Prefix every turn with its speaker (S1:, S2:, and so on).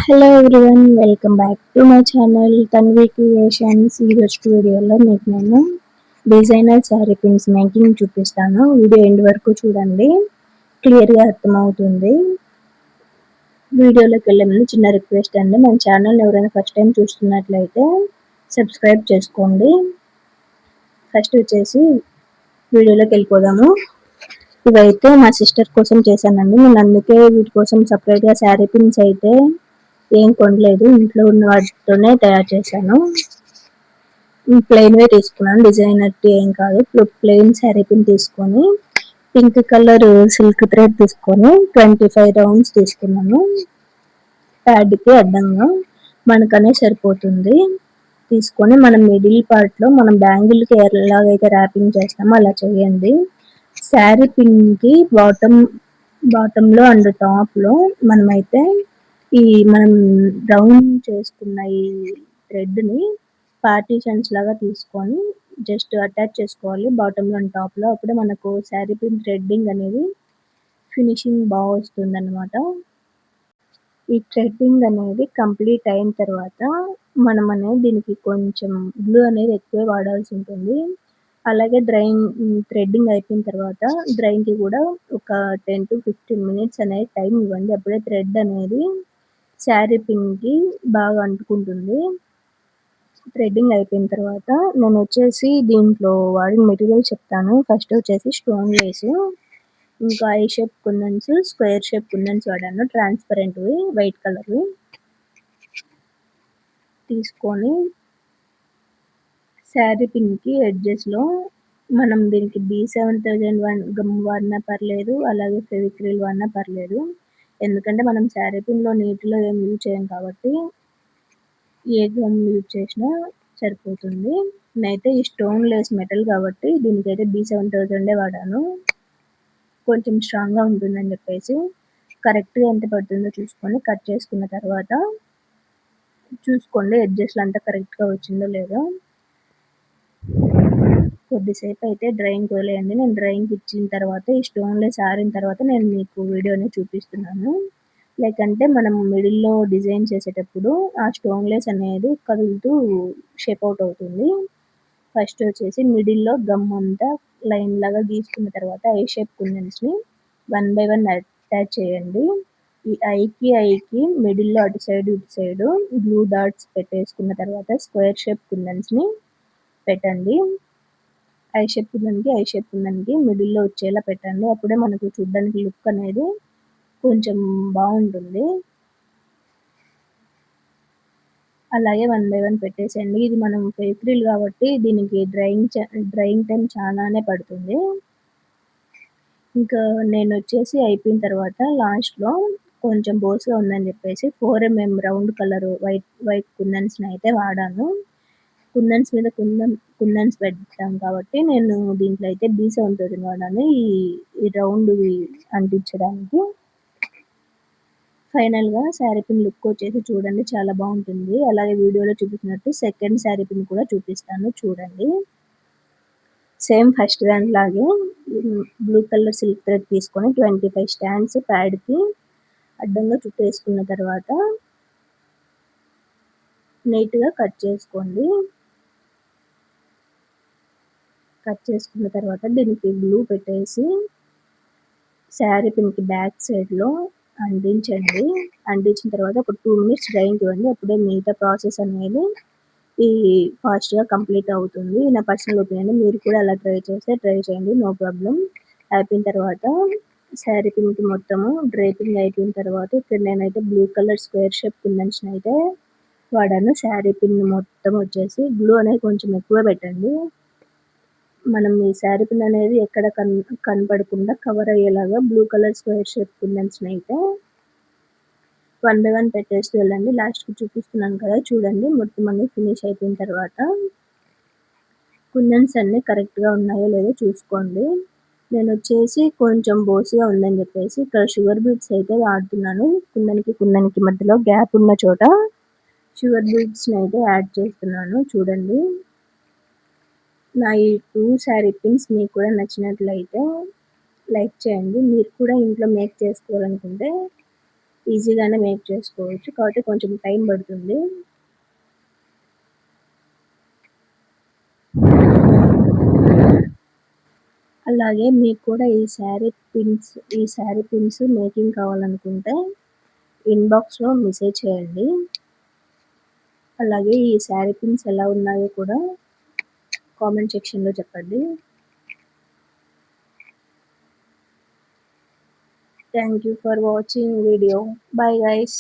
S1: Hello everyone, welcome back to my channel Tanvi creations. ఈరోజు వీడియోలో మీకు నేను డిజైనర్ శారీ పిన్స్ మేకింగ్ చూపిస్తాను. వీడియో ఎండ్ వరకు చూడండి, క్లియర్గా అర్థమవుతుంది. వీడియోలోకి వెళ్ళే ముందు చిన్న రిక్వెస్ట్ అండి, మన ఛానల్ ఎవరైనా ఫస్ట్ టైం చూస్తున్నట్లయితే సబ్స్క్రైబ్ చేసుకోండి. ఫస్ట్ వచ్చేసి వీడియోలోకి వెళ్ళిపోదాము. ఇవైతే మా సిస్టర్ కోసం చేశానండి. నేను అందుకే వీటి కోసం సపరేట్గా శారీ పిన్స్ అయితే ఏం కొనలేదు, ఇంట్లో ఉన్న వాటితోనే తయారు చేశాను. ప్లెయిన్వే తీసుకున్నాను, డిజైనర్ ఏం కాదు. ప్లెయిన్ శారీ పిన్ తీసుకొని పింక్ కలర్ సిల్క్ థ్రెడ్ తీసుకొని 25 రౌండ్స్ తీసుకున్నాను. ప్యాడ్కి అడ్డంగా మనకనే సరిపోతుంది. తీసుకొని మనం మిడిల్ పార్ట్లో మనం బ్యాంగిల్కి ఎలాగైతే ర్యాపింగ్ చేస్తామో అలా చేయండి. శారీ పిన్కి బాటంలో అండ్ టాప్లో మనమైతే మనం రౌండ్ చేసుకున్న ఈ థ్రెడ్ని పార్టీషన్స్ లాగా తీసుకొని జస్ట్ అటాచ్ చేసుకోవాలి బాటంలో అండ్ టాప్లో. అప్పుడే మనకు శారీ పిన్ థ్రెడ్డింగ్ అనేది ఫినిషింగ్ బాగా వస్తుంది అన్నమాట. ఈ థ్రెడ్డింగ్ అనేది కంప్లీట్ అయిన తర్వాత మనం అనేది దీనికి కొంచెం గ్లూ అనేది ఎక్కువే వాడాల్సి ఉంటుంది. అలాగే థ్రెడ్డింగ్ అయిపోయిన తర్వాత డ్రైన్కి కూడా ఒక 10 to 15 minutes అనేది టైం ఇవ్వండి. అప్పుడే థ్రెడ్ అనేది శారీ పిన్కి బాగా అంటుకుంటుంది. థ్రెడ్డింగ్ అయిపోయిన తర్వాత నేను వచ్చేసి దీంట్లో వాడిన మెటీరియల్ చెప్తాను. ఫస్ట్ వచ్చేసి స్టోన్ లేస్, ఇంకా eye shape kundans, square shape kundans వాడాను, ట్రాన్స్పరెంట్వి వైట్ కలర్వి తీసుకొని శారీ పిన్కి ఎడ్జెస్లో మనం దీనికి B7001 గమ్ వాడినా పర్లేదు, అలాగే ఫెవిక్రిల్ వాడినా పర్లేదు. ఎందుకంటే మనం శారీ పిన్లో నీటిలో ఏం యూజ్ చేయం కాబట్టి ఏ గమ్ యూజ్ చేసినా సరిపోతుంది. నేనైతే ఈ స్టోన్ లేస్ మెటల్ కాబట్టి దీనికైతే B7000 వాడాను, కొంచెం స్ట్రాంగ్గా ఉంటుందని చెప్పేసి. కరెక్ట్గా ఎంత పడుతుందో చూసుకొని కట్ చేసుకున్న తర్వాత చూసుకోండి ఎడ్జెస్లో అంతా కరెక్ట్గా వచ్చిందో లేదో. కొద్దిసేపు అయితే డ్రైయింగ్కి వదిలేయండి. నేను డ్రైయింగ్కి ఇచ్చిన తర్వాత ఈ స్టోన్ లేస్ ఆరిన తర్వాత నేను మీకు వీడియోని చూపిస్తున్నాను. లేకంటే మనం మిడిల్లో డిజైన్ చేసేటప్పుడు ఆ స్టోన్ లేస్ అనేది కదులుతూ షేప్ అవుట్ అవుతుంది. ఫస్ట్ వచ్చేసి మిడిల్లో గమ్ అంతా లైన్ లాగా గీసుకున్న తర్వాత ఐ షేప్ కుందన్స్ని 1 by 1 అటాచ్ చేయండి. ఈ ఐకి మిడిల్లో అటు సైడ్ ఇటు సైడ్ బ్లూ డాట్స్ పెట్టేసుకున్న తర్వాత స్క్వేర్ షేప్ కుందన్స్ని పెట్టండి. ఐ షేప్ కుందన్కి మిడిల్లో వచ్చేలా పెట్టండి. అప్పుడే మనకు చూడడానికి లుక్ అనేది కొంచెం బాగుంటుంది. అలాగే 1 by 1 పెట్టేసేయండి. ఇది మనం ఫెవిక్రిల్ కాబట్టి దీనికి డ్రైయింగ్ టైం చాలానే పడుతుంది. ఇంకా నేను వచ్చేసి అయిపోయిన తర్వాత లాస్ట్లో కొంచెం బోస్గా ఉందని చెప్పేసి 4mm రౌండ్ కలర్ వైట్ కుందన్స్ని అయితే వాడాను. కుందన్స్ మీద కుందన్స్ పెట్టాం కాబట్టి నేను దీంట్లో అయితే B7000 వాడాను ఈ రౌండ్ అంటించడానికి. ఫైనల్గా శారీ పిన్ లుక్ వచ్చేసి చూడండి, చాలా బాగుంటుంది. అలాగే వీడియోలో చూపించినట్టు సెకండ్ శారీ పిన్ కూడా చూపిస్తాను చూడండి. సేమ్ ఫస్ట్ దానిలాగే బ్లూ కలర్ సిల్క్ థ్రెడ్ తీసుకొని 25 స్టాండ్స్ ప్యాడ్కి అడ్డంగా చుట్టేసుకున్న తర్వాత నీట్గా కట్ చేసుకోండి. కట్ చేసుకున్న తర్వాత దీనికి గ్లూ పెట్టేసి శారీ పిన్కి బ్యాక్ సైడ్లో అంటించండి. అంటించిన తర్వాత ఒక 2 minutes డ్రైయింగ్కి ఇవ్వండి. అప్పుడే మిగతా ప్రాసెస్ అనేది ఫాస్ట్గా కంప్లీట్ అవుతుంది. నా పర్సనల్ ఒపీనియన్, మీరు కూడా అలా ట్రై చేయండి, నో ప్రాబ్లం. అయిపోయిన తర్వాత శారీ పిన్కి మొత్తము డ్రైపింగ్ అయిపోయిన తర్వాత ఇక్కడ నేనైతే బ్లూ కలర్ స్క్వేర్ షేప్ కుందన్స్ని అయితే వాడాను. శారీ పిన్ మొత్తం వచ్చేసి గ్లూ అనేది కొంచెం ఎక్కువ పెట్టండి. మనం ఈ శారీ పిన్ అనేది ఎక్కడ కనపడకుండా కవర్ అయ్యేలాగా బ్లూ కలర్ స్క్వేర్ షేప్ కుందన్స్ని అయితే 1 by 1 పెట్టేస్తూ వెళ్ళండి. లాస్ట్కి చూపిస్తున్నాను కదా చూడండి. మొత్తం అన్ని ఫినిష్ అయిపోయిన తర్వాత కుందన్స్ అన్నీ కరెక్ట్గా ఉన్నాయో లేదో చూసుకోండి. నేను వచ్చేసి కొంచెం బోసిగా ఉందని చెప్పేసి ఇక్కడ షుగర్ బీట్స్ అయితే వాడుతున్నాను. కుందనికి మధ్యలో గ్యాప్ ఉన్న చోట షుగర్ బీట్స్ని అయితే యాడ్ చేస్తున్నాను చూడండి. నా ఈ 2 శారీ పిన్స్ మీకు కూడా నచ్చినట్లయితే లైక్ చేయండి. మీరు కూడా ఇంట్లో మేక్ చేసుకోవాలనుకుంటే ఈజీగానే మేక్ చేసుకోవచ్చు, కాబట్టి కొంచెం టైం పడుతుంది. అలాగే మీకు కూడా ఈ శారీ పిన్స్ మేకింగ్ కావాలనుకుంటే ఇన్బాక్స్లో మెసేజ్ చేయండి. అలాగే ఈ శారీ పిన్స్ ఎలా ఉన్నాయో కూడా కామెంట్ సెక్షన్లో చెప్పండి. Thank you for watching video. Bye guys.